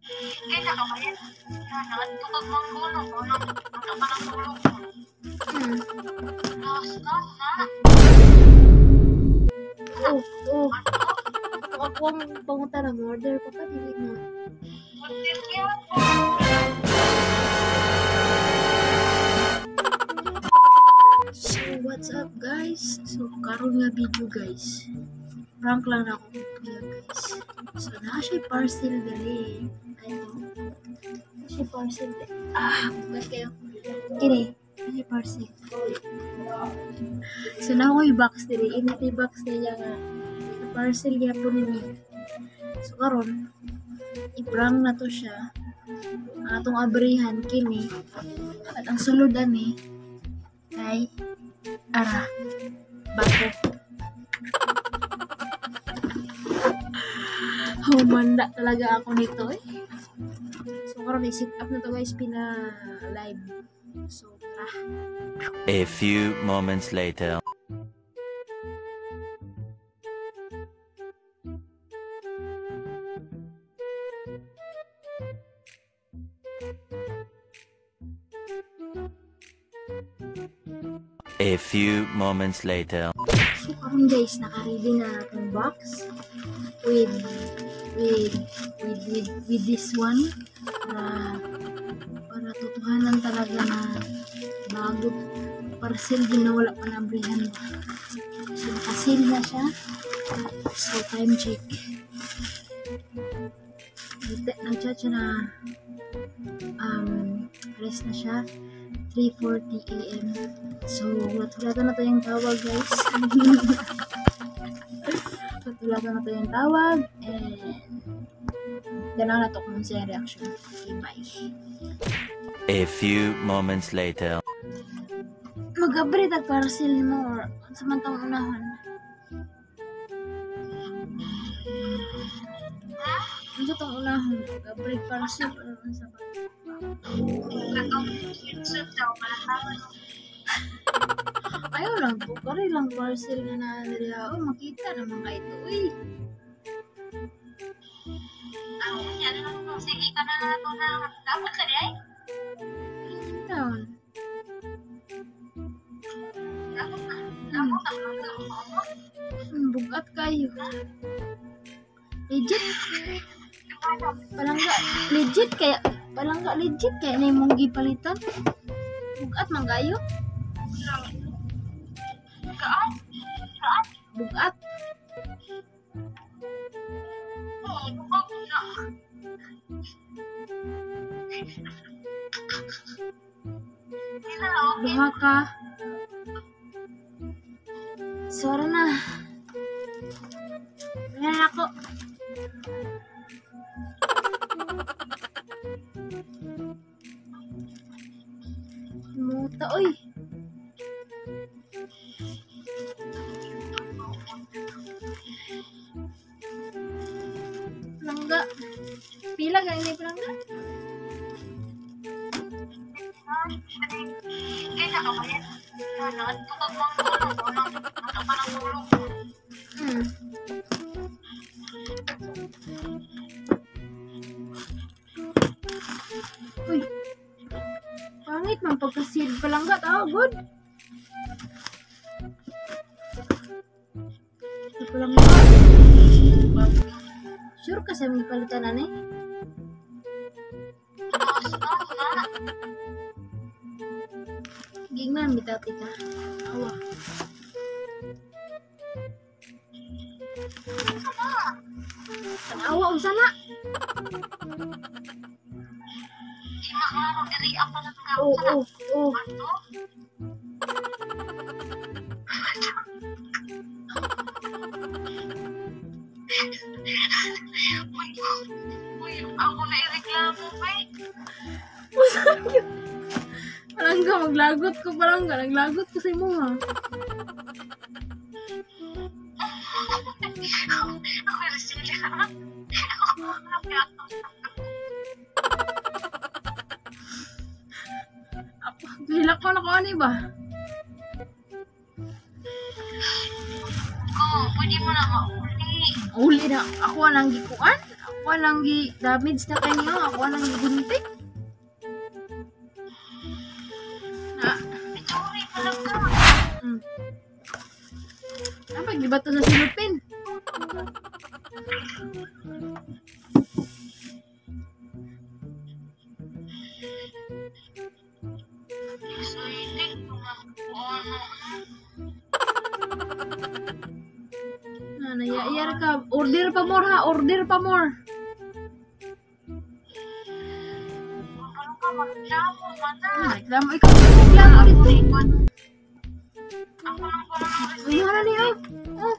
Kaya ka kaya tukag mong kuno mo nang panang tulog mo. Basta na. Oh. Ako ang pangunta ng order ko pa dili mo. Order kaya po. So what's up guys? So karon nga video guys. Prank lang ako kuya guys. So na siya parcel dali. Ito. Siya parcel dali. Bukas kayo. Kini. Siya parcel. So na ako i-box dali. Init i-box niya nga. Parcel niya po niya. So karon i-prank na to siya. Atong abrihan kini. At ang sulod ani kay ara bago. Humanda talaga ako nito eh. So karon i-set up na to guys pina live. So tara. A few moments later. A few moments later. So karon guys, naka-ready na itong box with this one para tutuhanan talaga na bago parcel din na wala pa nabrihan. So nakasil na siya. So time check. Nag-chat siya na rest na siya 3:40 AM. So natulatan na tayong tawag guys. Natulatan na tayong tawag and ganang na to kung siya reaction. Okay, bye. A few moments later. Mag-upgrade at parcel mo or samantang unahan. Ano itong unahan? Mag-upgrade parcel or sa ba? Ayaw lang po. Kari lang parcel na nila. Oh, makita naman ka ito. Uy. Yan lang sige ka na to na dapat ka ay. Down. Bugat kayo. Legit. Legit kaya na yung gipalitan. Bugat man kayo. Kaan? Bugat. Bukag na. Duha ka. Sora na. Ayan ako. Muta, oy. Pelangga. Pila ka ini pelangga? Kaya ka kaya tukag mong kuno mo nang panang tulog mo. Uy. Pangit man pagka-seed pelangga tao, good. Pelangga. Sure ka sa mga palitan na eh? Gingnan mitati ka. Awa. Awa usana. Di maklaro diri ako na nga. Oh. Uy, ako na ireklamo kay. Palangga, maglagot ko palangga. Naglagot ko sa imo ha. Ako resilya. Hilak ko na ko ani ba? Pwede mo na mauli. Uli na. Ako nang gikuan. Ako Walang damage na kayo nga. Walang guntik. Na. Sorry, palang ka. Dapat di ba to sa silupin? Excited ko na. Ano? Nayayar ka. Order pa more ha. Order pa more. Ano ka, magreklamo, mata. Reklamo. Ikaw reklamo dito. Ako lang pala ng Uy, wala niyo. Oh.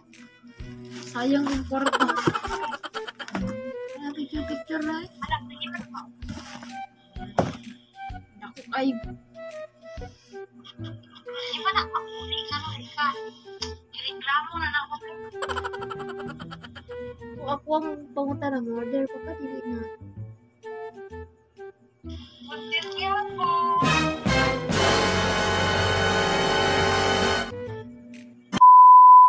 Sayang yung kwarto. Picture na eh. anak, tingin mo. Ako ay. Di ba na, ako rin ka na ka. Ireklamo na ako. Kung ako ang pangunta ng order pa ka, dili na. Order niya po.